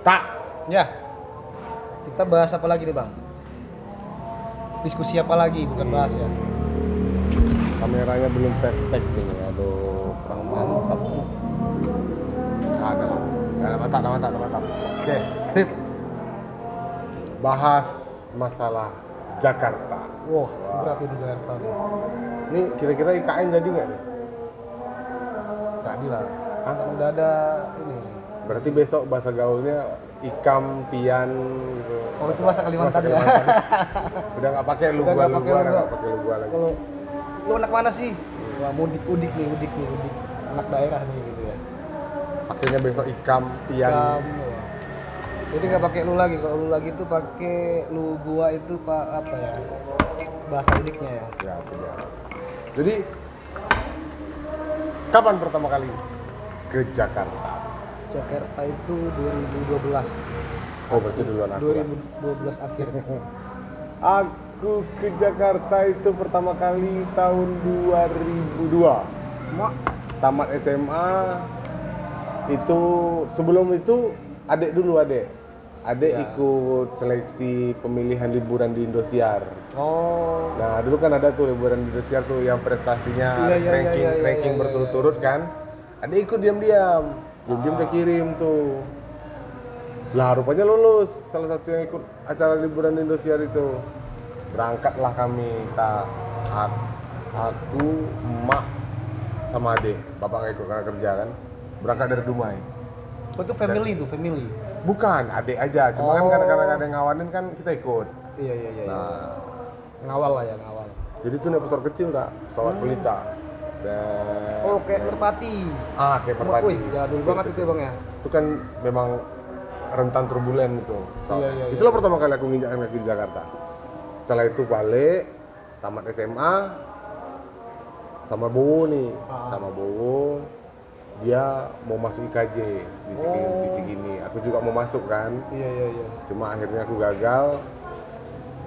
Tak. Ya. Kita bahas apa lagi nih, Bang? Diskusi apa lagi, bukan bahas ya. Kameranya belum saya stek sini. Aduh, kurang mantap. Ada lah. Mantap. Oke, sip. Bahas masalah Jakarta. Wah, berapa itu Jakarta nih? Ini kira-kira IKN jadi nggak nih? Jadi lah. Hah? Kan udah ada ini. Berarti besok bahasa gaulnya ikam, pian gitu. Oh, itu bahasa Kalimantan ya. Udah nggak pakai lu Udah gua, nggak pakai lu nggak pakai lu gua lagi. Kalau lu anak mana sih? Wah, mudik nih. Anak daerah nih gitu ya. Pakainya besok ikam, pian. Kamu ya. Jadi nggak pakai lu lagi. Kalau lu lagi tuh pakai lu gua itu pak apa ya? Bahasa udiknya ya. Ya, itu dia. Jadi kapan pertama kali ke Jakarta? Jakarta itu 2012. Oh, berarti duluan aku. 2012 akhir. Aku ke Jakarta itu pertama kali tahun 2002. Mak, Tamat SMA. Itu sebelum itu adek Ya. ikut seleksi pemilihan liburan di Indosiar. oh, Nah, dulu kan ada tuh liburan di Indosiar tuh yang prestasinya ranking berturut-turut kan. Adek ikut diam-diam dia kirim tuh. Lah rupanya lulus salah satu yang ikut acara liburan di Indosiar itu. Berangkatlah kami, aku, emak, sama adek. Bapak nggak ikut karena kerja kan. Berangkat dari Dumai. itu family tuh, family. Bukan, adek aja. Cuma kan kadang-kadang ada yang ngawanin kan kita ikut. Iya. Nah, Ngawal lah ya, ngawal. jadi tuh naik pesawat kecil tak, pesawat pelita. Oh, kayak Merpati. Kayak Merpati. Wih, jadul banget itu ya, Bang ya. Itu kan memang rentan turbulen itu. Iya. Itulah pertama kali aku nginjak kaki di Jakarta. Setelah itu balik, tamat SMA, sama Bowo nih, sama Bowo. Dia mau masuk IKJ di Cikini. Aku juga mau masuk kan. Iya. Cuma akhirnya aku gagal.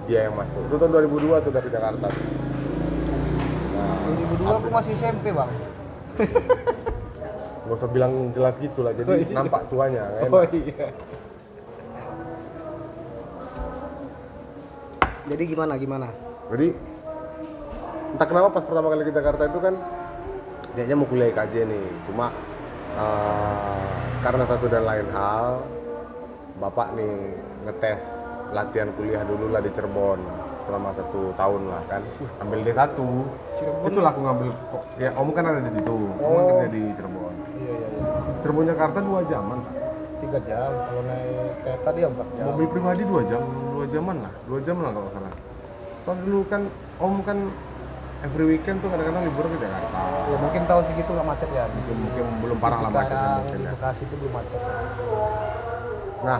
Dia yang masuk. Itu tahun 2002 tuh dari Jakarta. Nah, 2002 aku masih SMP, Bang. nggak usah bilang jelas gitu lah. Jadi Oh, iya. nampak tuanya. Kan? Oh iya. Jadi gimana? Jadi entah kenapa pas pertama kali ke Jakarta itu kan kayaknya mau kuliah IKJ nih. Cuma karena satu dan lain hal, bapak nih ngetes latihan kuliah dulu lah di Cirebon selama 1 tahun lah kan. Ambil D1. Cirebon. Itulah aku ngambil. Ya om kan ada di situ. Om kan kerja di Cirebon. Iya. Cirebon Jakarta 2 jaman tak? 3 jam, kalau naik kereta dia 4 jam. Mobil pribadi 2 jam, 2 jaman lah. 2 jam lah kalau nggak salah. Soalnya dulu kan om kan every weekend tuh kadang-kadang libur ke Jakarta. Ya mungkin tahun segitu nggak macet ya. Mungkin belum parah lah macetnya Cikarang, mungkin di ya. Bekasi itu belum macet. Nah,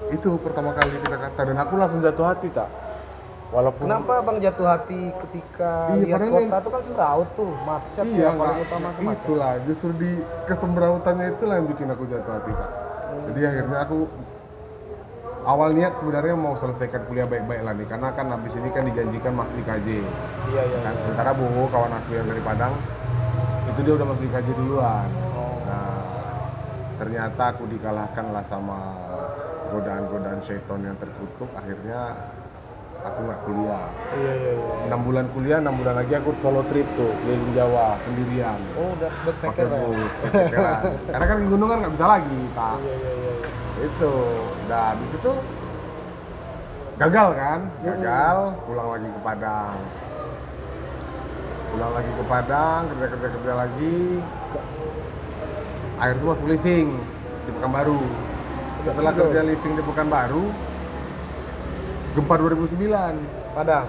itu pertama kali ke Jakarta dan aku langsung jatuh hati tak. Walaupun Kenapa Bang jatuh hati ketika Iya, lihat padahal kota tuh kan semraut tuh, macet iya, ya, paling nggak, utama tuh macet. itulah justru di kesembrautannya itulah yang bikin aku jatuh hati tak. Jadi akhirnya aku awal niat sebenarnya mau selesaikan kuliah baik-baik lah nih karena kan habis ini kan dijanjikan masuk IKJ. Iya. Kan sementara Bowo kawan aku yang dari Padang itu dia udah masuk IKJ duluan. Nah, ternyata aku dikalahkan lah sama godaan-godaan syaiton yang tertutup. Akhirnya aku nggak kuliah. Iya. 6 bulan kuliah, 6 bulan lagi aku solo trip tuh keliling Jawa sendirian. Oh, udah Pakai backpacker ya. bus, backpackeran. Karena kan di gunung kan nggak bisa lagi, Pak. Iya. Itu, udah habis itu gagal kan, pulang lagi ke Padang. Kerja lagi. Akhirnya tuh masuk leasing di Pekanbaru. Setelah kerja leasing di Pekanbaru, gempa 2009. Padang.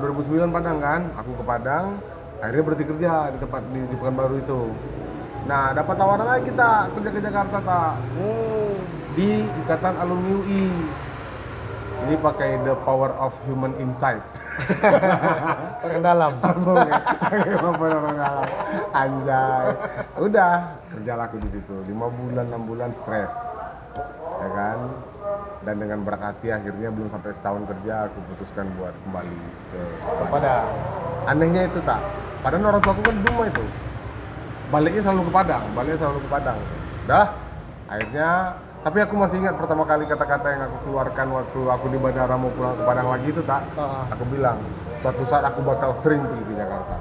2009 Padang kan, aku ke Padang, akhirnya berhenti kerja di tempat di Pekanbaru itu. Nah, dapat tawaran lagi kita kerja ke Jakarta tak di Ikatan Alumni UI. Ini pakai the power of human insight. Orang dalam. Anjay. Udah, kerja aku di situ 5 bulan 6 bulan stres. Ya kan? Dan dengan berat hati akhirnya belum sampai setahun kerja aku putuskan buat kembali ke Padang. Anehnya itu tak. Padahal orang tua aku kan di rumah itu. Baliknya selalu ke Padang. Dah Akhirnya, tapi aku masih ingat pertama kali kata-kata yang aku keluarkan waktu aku di bandara mau pulang ke Padang lagi itu tak. Aku bilang, suatu saat aku bakal sering pergi ke Jakarta.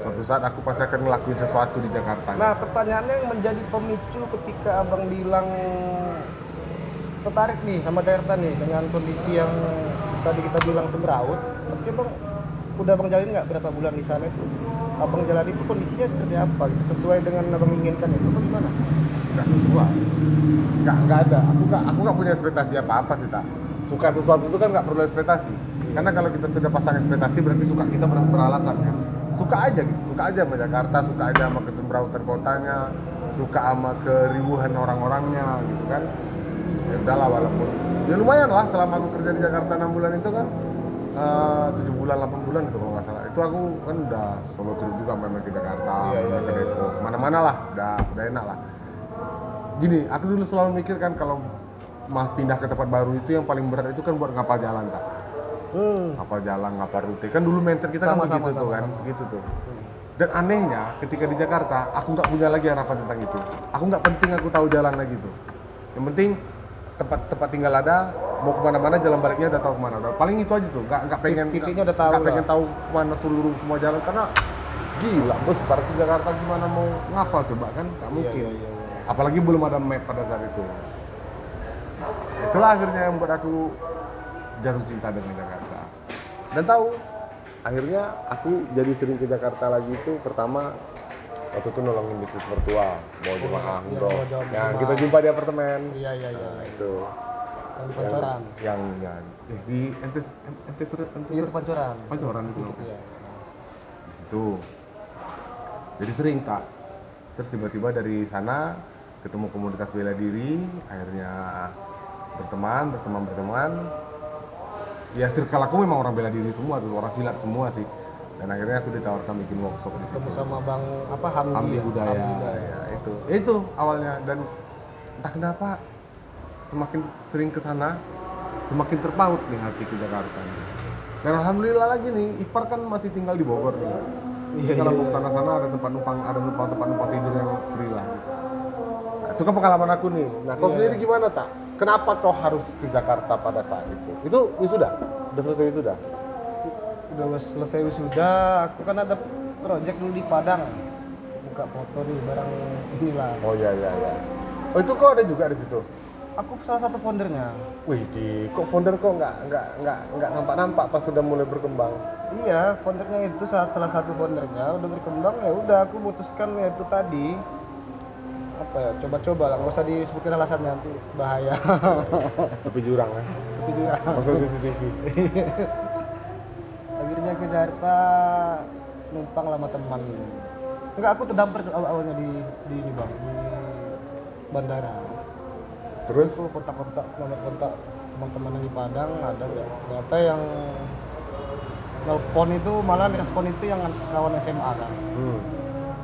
Suatu saat aku pasti akan ngelakuin sesuatu di Jakarta. Nah, pertanyaannya yang menjadi pemicu ketika abang bilang tertarik nih sama Jakarta nih dengan kondisi yang tadi kita bilang semeraut, tapi abang udah abang jalin nggak berapa bulan di sana itu? Abang jalan itu kondisinya seperti apa? Gitu? Sesuai dengan abang inginkan itu bagaimana? Nggak sesuai. Nggak ada. Aku nggak punya ekspektasi apa-apa sih tak. Suka sesuatu itu kan nggak perlu ekspektasi. Karena kalau kita sudah pasang ekspektasi berarti suka kita beralasan kan. Suka aja gitu. Suka aja sama Jakarta, suka aja sama kesembrautan kotanya, suka sama keriuhan orang-orangnya gitu kan. Ya udahlah walaupun ya lumayan lah selama aku kerja di Jakarta 6 bulan itu kan 7 bulan 8 bulan itu kalau nggak salah itu aku kan udah solo trip juga main ke Jakarta, main ke Depok, mana-mana lah udah enak lah. Gini, aku dulu selalu mikir kan kalau mah pindah ke tempat baru itu yang paling berat itu kan buat ngapal jalan tak. Ngapal jalan, ngapal rute kan dulu mindset kita kan begitu tuh kan, gitu tuh. Dan anehnya ketika di Jakarta aku nggak punya lagi harapan tentang itu. Aku nggak penting aku tahu jalan lagi tuh. Yang penting tempat tinggal ada, mau kemana-mana jalan baliknya udah tahu kemana. Paling itu aja tuh, nggak pengen titiknya udah tahu, nggak pengen tahu kemana seluruh semua jalan karena gila besar ke Jakarta gimana mau ngapal coba kan nggak mungkin. Iya. Apalagi belum ada map pada saat itu. Nah, itulah akhirnya yang buat aku jatuh cinta dengan Jakarta. Dan tahu akhirnya aku jadi sering ke Jakarta lagi itu pertama waktu itu nolongin bisnis mertua bawa jemaah umroh yang kita jumpa di apartemen. Iya. Nah, itu Yang di Pancoran. Yang di ente Iya, itu Pancoran. Pancoran itu. Iya. Di situ. Jadi sering tak. Terus tiba-tiba dari sana ketemu komunitas bela diri, akhirnya berteman. Ya circle aku memang orang bela diri semua tuh, orang silat semua sih. Dan akhirnya aku ditawarkan bikin workshop di situ. Ketemu sama Bang Hamdi Budaya. Ya, itu awalnya dan entah kenapa semakin sering ke sana semakin terpaut nih hati ke Jakarta. Dan alhamdulillah lagi nih, Ipar kan masih tinggal di Bogor nih. Kalau mau sana ada tempat numpang tidur yang free lah gitu. Nah, itu kan pengalaman aku nih. Nah, kau sendiri gimana tak? Kenapa kau harus ke Jakarta pada saat itu? Itu wisuda? Udah selesai wisuda? Udah selesai wisuda, aku kan ada project dulu di Padang. Buka foto nih barang inilah. Oh iya. Oh itu kok ada juga di situ? Aku salah satu foundernya. Wih, kok founder kok nggak nampak pas sudah mulai berkembang? Iya, foundernya itu salah satu foundernya udah berkembang ya udah aku memutuskan ya itu tadi apa ya coba-coba lah nggak usah disebutin alasannya nanti bahaya. Tepi jurang kan? Tapi juga Masuk CCTV. akhirnya ke Jakarta numpang lama teman. Enggak, aku terdampar awalnya di ini bang di bandara. Terus? Aku kontak-kontak nomor kontak teman-teman yang di Padang ada nggak? Ternyata yang nelpon itu malah respon itu yang kawan SMA kan.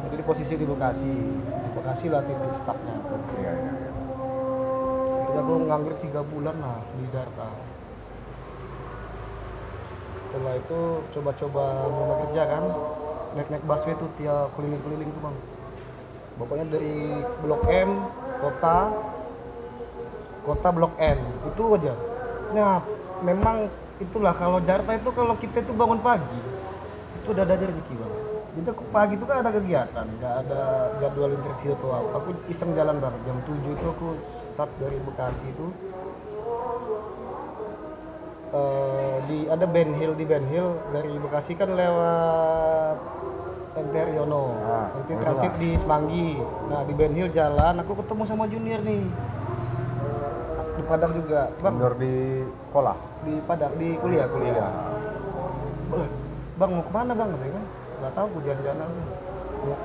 Jadi di posisi di Bekasi lah titik startnya tuh. Iya. Jadi aku nganggur 3 bulan lah di Jakarta. Setelah itu coba-coba mulai kerja kan, naik busway tuh tiap keliling-keliling tuh bang. Pokoknya dari Blok M, kota Blok M, itu aja. Nah, memang itulah kalau Jakarta itu kalau kita itu bangun pagi, itu udah ada rezeki bang. Jadi aku pagi itu kan ada kegiatan, nggak ada jadwal interview atau apa. Aku iseng jalan bang, jam 7 itu aku start dari Bekasi itu. Ada Ben Hill dari Bekasi kan lewat MT Haryono, nanti transit di Semanggi. Nah di Ben Hill jalan, aku ketemu sama junior nih di Padang juga. Bang, Junior di sekolah? di Padang, di kuliah. Bang mau kemana bang? Katanya kan, nggak tahu, jalan-jalan aja.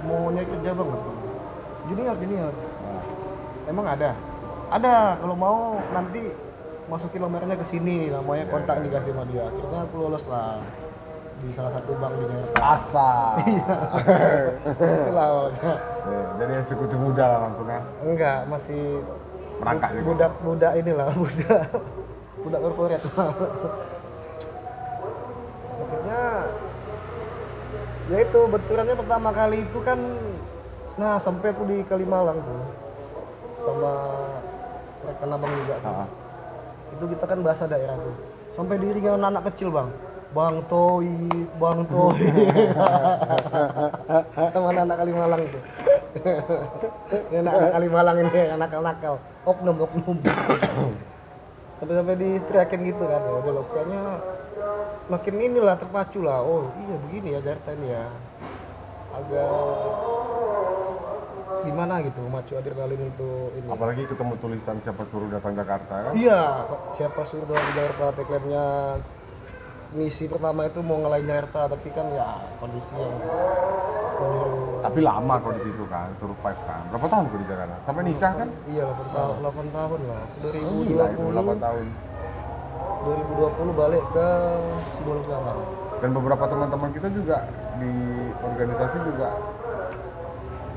Mau nyari kerja bang? Junior. Emang ada? Ada, kalau mau nanti masukin nomornya ke sini, namanya kontak dikasih sama dia. Akhirnya aku lolos lah di salah satu bank di Jakarta. Asal. Itulah awalnya. Jadi eksekutif muda lah langsungnya. Enggak, masih Merangkak juga. budak inilah, budak korporat. Akhirnya ya itu benturannya pertama kali itu kan, nah sampai aku di Kalimalang tuh sama rekan abang juga tuh. Itu kita kan bahasa daerah tuh. Sampai diri kan anak kecil bang. Bang Toi. Sama anak Kalimalang tuh. Ini anak Kalimalang ini, anak nakal. Oknum. Sampai diteriakin gitu kan. Ya udah loh, kayaknya makin inilah terpacu lah. Oh iya begini ya Jakarta ini ya. Agak gimana gitu memacu adrenalin untuk ini. Apalagi ketemu tulisan siapa suruh datang Jakarta kan? Iya, siapa suruh datang Jakarta, tagline-nya misi pertama itu mau ngalahin Jakarta, tapi kan ya kondisinya meniru. Tapi lama kok di situ kan, survive kan. Berapa tahun kok di Jakarta? Sampai nikah kan? Iya, 8 tahun lah. Oh, gila itu 8 tahun. 2020 balik ke Sibolga sekarang. Dan beberapa teman-teman kita juga di organisasi juga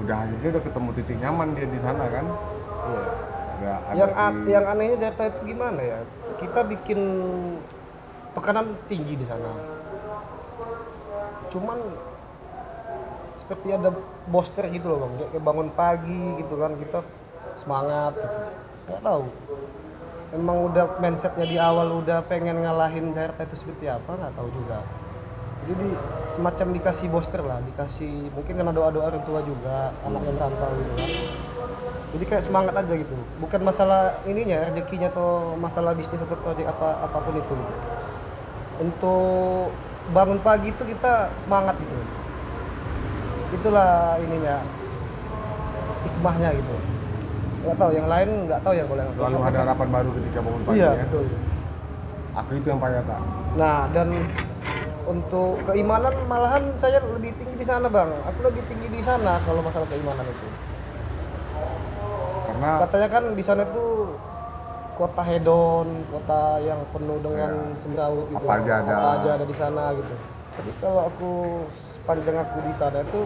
udah akhirnya udah ketemu titik nyaman dia di sana kan. Iya. Udah ada Yang anehnya Jakarta itu gimana ya? Kita bikin tekanan tinggi di sana. Cuman seperti ada booster gitu loh bang, kayak bangun pagi gitu kan, kita semangat gitu. Nggak tahu. Emang udah mindsetnya di awal udah pengen ngalahin Jakarta itu seperti apa, nggak tahu juga. Jadi semacam dikasih booster lah, dikasih mungkin karena doa-doa orang tua juga, anak yang merantau gitu kan. Jadi kayak semangat aja gitu, bukan masalah ininya, rezekinya atau masalah bisnis atau proyek apapun itu gitu. Untuk bangun pagi itu kita semangat gitu. Itulah ininya, hikmahnya gitu. Nggak tahu, yang lain nggak tahu ya kalau yang selalu ada harapan baru ketika bangun pagi iya, ya. betul. Aku itu yang paling kata. Nah, dan untuk keimanan malahan saya lebih tinggi di sana bang. Aku lebih tinggi di sana kalau masalah keimanan itu. Karena Katanya kan di sana tuh kota hedon, kota yang penuh dengan semrawut gitu. Apa aja ada di sana gitu. Tapi kalau aku sepanjang aku di sana itu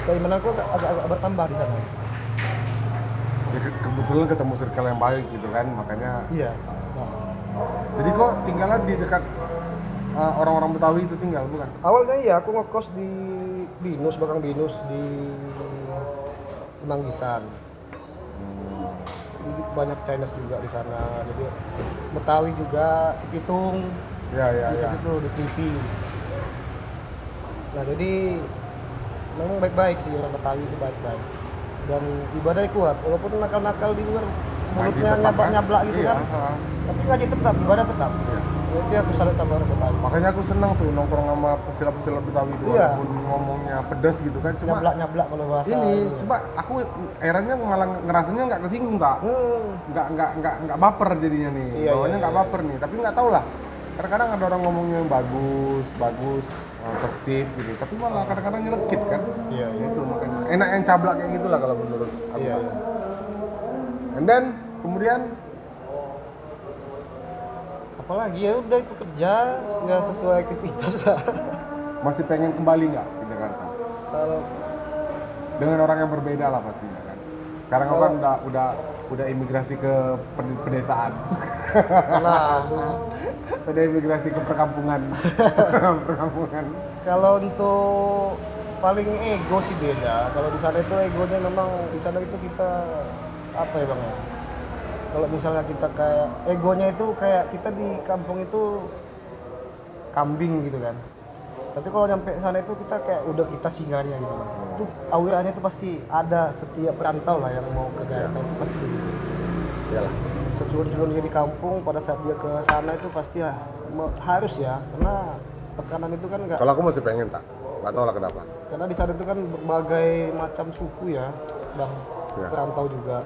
keimananku agak bertambah di sana. ya, kebetulan ketemu circle yang baik gitu kan, makanya. Iya. Nah, Jadi kok tinggalnya di dekat orang-orang Betawi itu tinggal bukan? awalnya iya aku ngekos di Binus, Bakang Binus di Manggisan. Jadi banyak Chinese juga di sana. Jadi Betawi juga, si Pitung. Ya. Di sana itu di Sleepy. Nah jadi memang baik-baik sih orang Betawi itu baik-baik. Dan ibadahnya kuat, walaupun nakal-nakal di luar mulutnya tetap, kan? nyablak gitu Iya, kan. Tapi ngaji tetap, ibadah tetap. Iya. Itu aku salut sama orang Betawi. Makanya aku senang tuh nongkrong sama pesilat-pesilat Betawi itu, Iya. walaupun ngomongnya pedas gitu kan, cuma Nyablak-nyablak kalau bahasa. ini coba aku akhirnya malah ngerasanya nggak kesinggung tak, nggak baper jadinya nih, Iya, bawahnya iya, nggak baper nih, tapi nggak tahu lah. Kadang-kadang ada orang ngomongnya yang bagus, tertib gitu, tapi malah kadang-kadang nyelekit kan. Iya. Itu makanya enak yang cablak kayak gitulah kalau menurut aku. Iya. And then kemudian Apalagi ya udah itu kerja ya sesuai aktivitas lah. masih pengen kembali nggak ke Jakarta? Kalau Dengan orang yang berbeda lah pastinya kan. Sekarang aku kan udah imigrasi ke pedesaan. nah, Udah imigrasi ke perkampungan. Perkampungan. kalau untuk paling ego sih beda. Kalau di sana itu egonya memang di sana itu kita apa ya bang? Kalau misalnya kita kayak egonya itu kayak kita di kampung itu kambing gitu kan. Tapi kalau nyampe sana itu kita kayak udah kita singgahnya gitu bang. Itu auranya itu pasti ada setiap perantau lah yang mau ke Jakarta itu pasti begitu. Iyalah. Securun-curun dia di kampung pada saat dia ke sana itu pasti ya harus ya karena tekanan itu kan enggak. Kalau aku masih pengen tak, nggak tahu lah kenapa. Karena di sana itu kan berbagai macam suku ya, bang, Ya. perantau juga.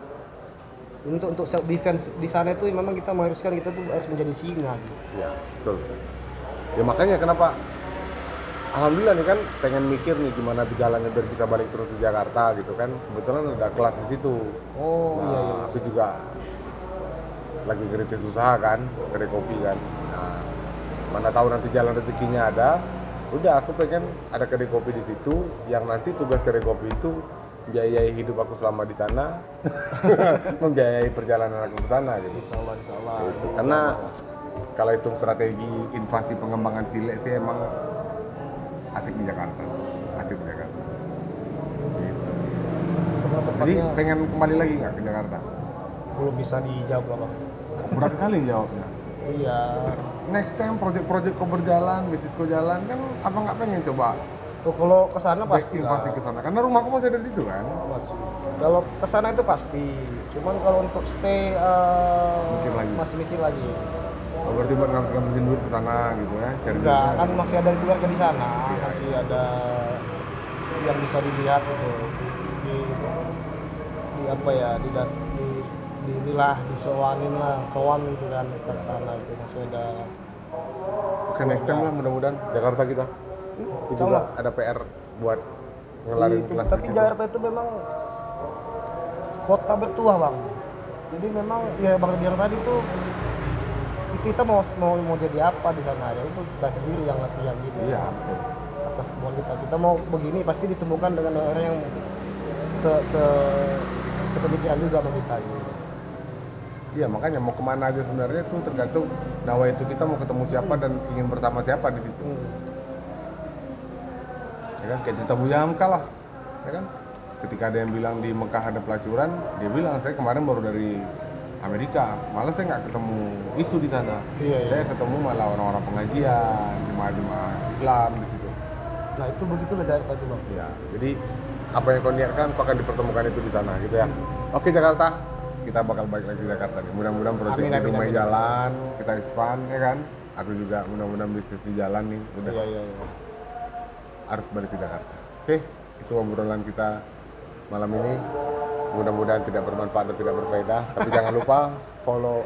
Untuk self defense di sana itu memang kita mengharuskan kita tuh harus menjadi singa sih. Ya, betul. Ya makanya kenapa alhamdulillah nih kan pengen mikir nih gimana jalannya biar bisa balik terus ke Jakarta gitu kan. Kebetulan ada kelas di situ. Oh Nah, iya. aku juga lagi ngerintis usaha kan, kedai kopi kan. Nah, mana tahu nanti jalan rezekinya ada. Udah aku pengen ada kedai kopi di situ yang nanti tugas kedai kopi itu biayai hidup aku selama di sana, membiayai perjalanan aku ke sana gitu. Insya Allah. Gitu. Karena kalau hitung strategi invasi pengembangan silek sih emang asik di Jakarta, asik di Jakarta. Gitu. Jadi pengen kembali lagi nggak ke Jakarta? belum bisa dijawab lah bang. Berat kali jawabnya. Iya. Next time project-project kau berjalan, bisnis kau jalan kan, apa nggak pengen coba Tuh, kalau kesana pasti invasi lah. ke sana? Karena rumahku masih ada di situ kan. Pasti. Kalau kesana itu pasti. Cuman kalau untuk stay Mikir lagi. masih mikir lagi. Oh, berarti buat ngabisin duit ke sana gitu ya? Cari Enggak, duitnya. kan masih ada keluarga di sana, masih ada yang bisa dilihat itu di apa ya, di inilah, disowanin lah, sowan gitu kan ke sana itu masih ada. Oke, next time lah mudah-mudahan Jakarta kita. Itu juga ada PR buat ngelarin Itu, kelas tapi di situ. Jakarta itu memang kota bertuah bang. Jadi memang ya bang bilang tadi tuh kita mau jadi apa di sana ya itu kita sendiri yang latihan gitu. Iya, betul. Atas kemauan kita mau begini pasti ditemukan dengan orang yang sepemikiran juga sama kita gitu. Iya, makanya mau kemana aja sebenarnya tuh tergantung nawa itu kita mau ketemu siapa dan ingin bersama siapa di situ. Ya kan, kayak cerita Buya Hamka lah, ya kan? Ketika ada yang bilang di Mekah ada pelacuran, dia bilang saya kemarin baru dari Amerika, malah saya nggak ketemu itu di sana. Iya. Saya ketemu malah orang-orang pengajian, jemaah-jemaah Islam di situ. Nah itu begitulah Jakarta itu bang. Ya, jadi apa yang kau niatkan, kau akan dipertemukan itu di sana, gitu ya. Oke Jakarta, kita bakal balik lagi ke Jakarta nih. Mudah-mudahan proyek Amin, di rumah amin. jalan, kita expand, ya kan? Aku juga mudah-mudahan bisnis di jalan nih, udah Iya. harus balik ke Jakarta. Oke, itu obrolan kita malam ini. Mudah-mudahan tidak bermanfaat dan tidak berfaedah. Tapi jangan lupa follow,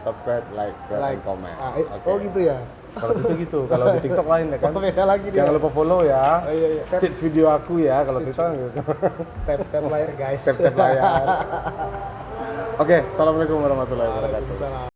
subscribe, like, share, dan komen. Oke. Oh gitu ya. Kalau situ gitu, kalau di TikTok lain ya kan. Oh, beda lagi dia. Jangan lupa follow ya. Oh, iya. Stitch video aku ya kalau TikTok gitu. Tap layar guys. Tap layar. Oke, assalamualaikum warahmatullahi wabarakatuh. Waalaikumsalam.